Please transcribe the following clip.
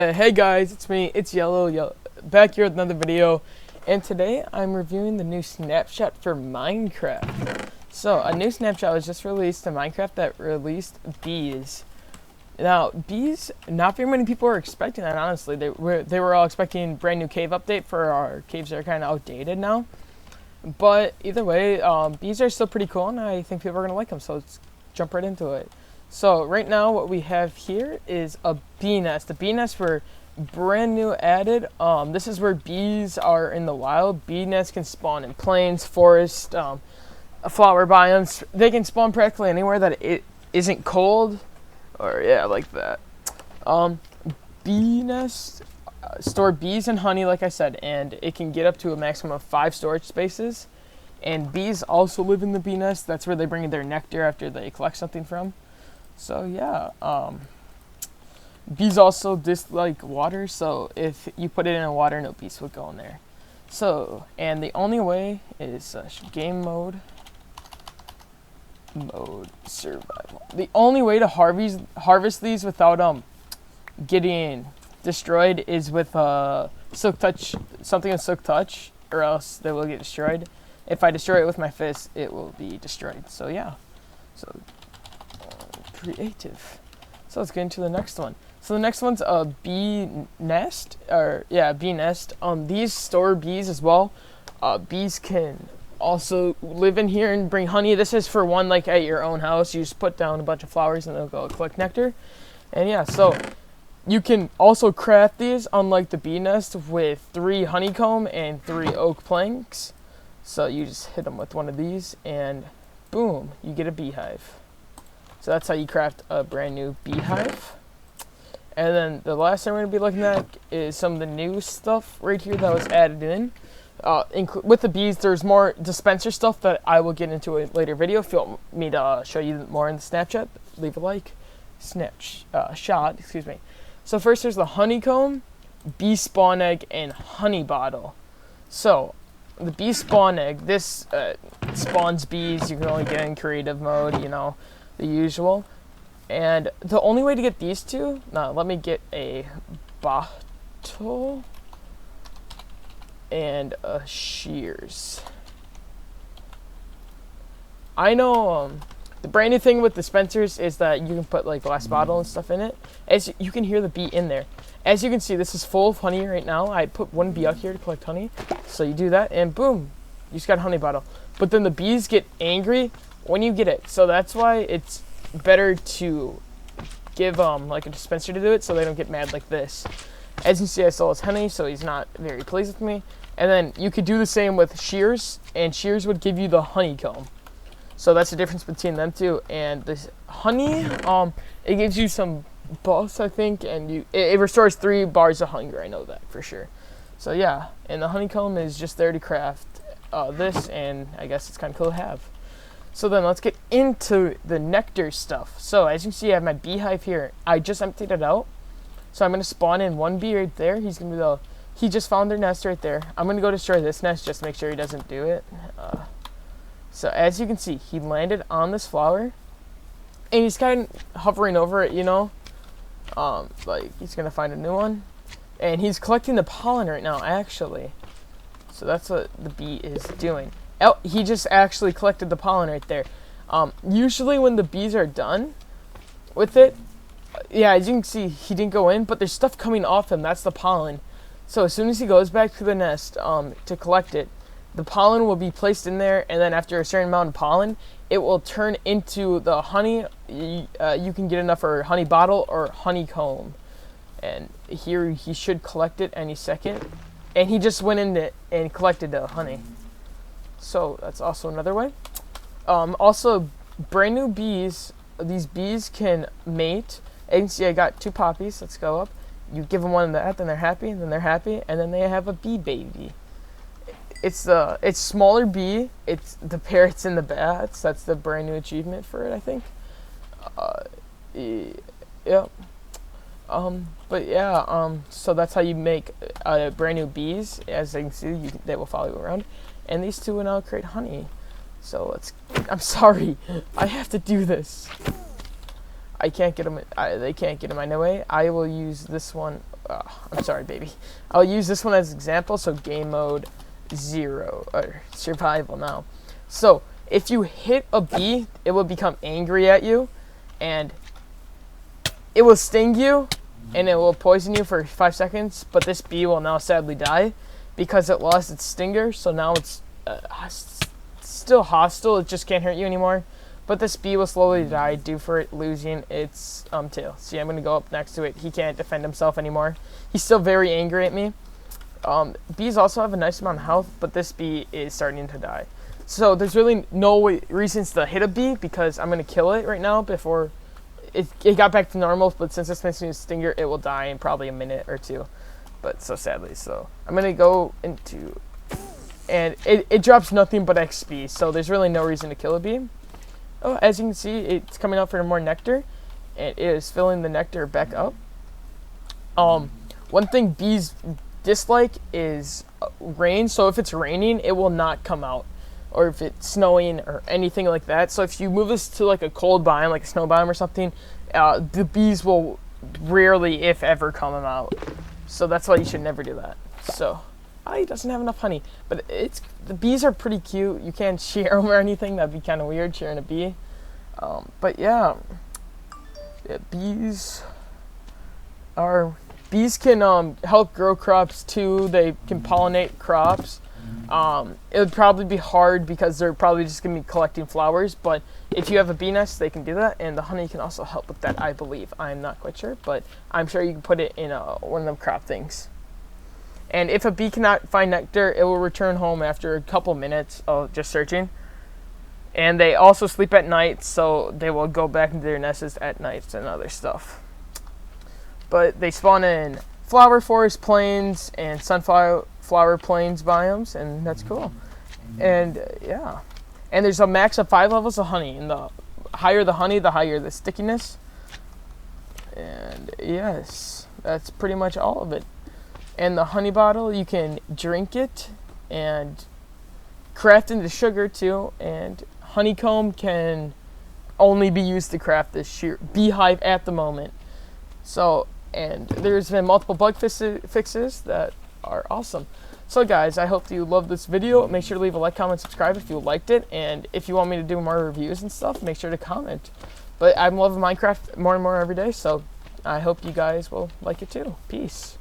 Hey guys, it's me, it's Yellow, back here with another video, and today I'm reviewing the new snapshot for Minecraft. So, a new snapshot was just released in Minecraft that released bees. Now, bees, not very many people were expecting that, honestly. They were all expecting a brand new cave update for our caves that are kind of outdated now. But either way, bees are still pretty cool, and I think people are going to like them, so let's jump right into it. So right now what we have here is a bee nest. The bee nests were brand new added. This is where bees are in the wild. Bee nests can spawn in plains, forests, flower biomes. They can spawn practically anywhere that it isn't cold, or yeah, like that. Bee nests store bees and honey, like I said, and it can get up to a maximum of 5 storage spaces. And bees also live in the bee nest. That's where they bring their nectar after they collect something from. So yeah, bees also dislike water, so if you put it in water, no bees will go in there. So, and the only way is game mode survival. The only way to harvest these without getting destroyed is with silk touch, something with silk touch, or else they will get destroyed. If I destroy it with my fist, it will be destroyed. So yeah, so creative. So let's get into the next one. So the next one's a bee nest, or yeah, bee nest. These store bees as well. Bees can also live in here and bring honey. This is for one, like at your own house. You just put down a bunch of flowers and they'll go collect nectar. And yeah, so you can also craft these, unlike the bee nest, with 3 honeycomb and 3 oak planks. So you just hit them with one of these and boom, you get a beehive. So that's how you craft a brand new beehive. And then the last thing we're going to be looking at is some of the new stuff right here that was added in. With the bees, there's more dispenser stuff that I will get into a later video. If you want me to show you more in the Snapchat, leave a like. Snapshot, excuse me. So first there's the honeycomb, bee spawn egg, and honey bottle. So the bee spawn egg, this spawns bees. You can only get in creative mode, you know, the usual. And the only way to get these two, now let me get a bottle and a shears. I know the brand new thing with dispensers is that you can put like glass bottle and stuff in it. As you can hear the bee in there. As you can see, this is full of honey right now. I put one bee out here to collect honey. So you do that and boom, you just got a honey bottle. But then the bees get angry when you get it. So that's why it's better to give like a dispenser to do it so they don't get mad like this. As you see, I stole his honey, so he's not very pleased with me. And then you could do the same with shears, and shears would give you the honeycomb. So that's the difference between them two. And this honey, it gives you some buffs, I think, and it restores 3 bars of hunger. I know that for sure. So yeah, and the honeycomb is just there to craft this, and I guess it's kind of cool to have. So then let's get into the nectar stuff. So as you can see, I have my beehive here. I just emptied it out. So I'm going to spawn in one bee right there. He's going to be he just found their nest right there. I'm going to go destroy this nest just to make sure he doesn't do it. So as you can see, he landed on this flower. And he's kind of hovering over it, you know. Like he's going to find a new one. And he's collecting the pollen right now, actually. So that's what the bee is doing. Oh, he just actually collected the pollen right there. Usually when the bees are done with it, yeah, as you can see, he didn't go in, but there's stuff coming off him. That's the pollen. So as soon as he goes back to the nest to collect it, the pollen will be placed in there, and then after a certain amount of pollen, it will turn into the honey. You can get enough for a honey bottle or honeycomb. And here he should collect it any second. And he just went in it and collected the honey. So that's also another way. Also, brand new bees. These bees can mate. As you can see, I got 2 poppies. Let's go up. You give them one of that, then they're happy, and then they're happy, and then they have a bee baby. It's smaller bee. It's the parrots and the bats. That's the brand new achievement for it, I think. Yeah. But yeah. So that's how you make brand new bees. As you can see, they will follow you around. And these two will now create honey. So I'm sorry, I have to do this. I can't get them. They can't get in my way. I will use this one. I'm sorry, baby. I'll use this one as an example. So game mode 0 or survival now. So if you hit a bee, it will become angry at you, and it will sting you, and it will poison you for 5 seconds. But this bee will now sadly die because it lost its stinger. So now it's still hostile. It just can't hurt you anymore. But this bee will slowly die due for it losing its tail. See, I'm going to go up next to it. He can't defend himself anymore. He's still very angry at me. Bees also have a nice amount of health, but this bee is starting to die. So there's really no reasons to hit a bee because I'm going to kill it right now before it got back to normal. But since it's missing its stinger, it will die in probably a minute or two. But so sadly, so I'm going to go into... And it drops nothing but XP, so there's really no reason to kill a bee. Oh, as you can see, it's coming out for more nectar, and it is filling the nectar back up. One thing bees dislike is rain, so if it's raining, it will not come out, or if it's snowing or anything like that. So if you move this to like a cold biome, like a snow biome or something, the bees will rarely, if ever, come out. So that's why you should never do that. So, he doesn't have enough honey, but the bees are pretty cute. You can't shear them or anything. That'd be kind of weird, shearing a bee. But yeah, bees can help grow crops too. They can pollinate crops. It would probably be hard because they're probably just gonna be collecting flowers. But if you have a bee nest, they can do that, and the honey can also help with that, I believe. I'm not quite sure, but I'm sure you can put it in one of them crop things. And if a bee cannot find nectar, it will return home after a couple minutes of just searching. And they also sleep at night, so they will go back into their nests at night and other stuff. But they spawn in flower forest plains and sunflower plains biomes, and that's cool. And yeah. And there's a max of 5 levels of honey, and the higher the honey, the higher the stickiness. And yes, that's pretty much all of it. And the honey bottle, you can drink it and craft into sugar too. And honeycomb can only be used to craft this sheer beehive at the moment. So, and there's been multiple bug fixes that are awesome. So guys, I hope you loved this video. Make sure to leave a like, comment, subscribe if you liked it. And if you want me to do more reviews and stuff, make sure to comment. But I'm loving Minecraft more and more every day. So I hope you guys will like it too. Peace.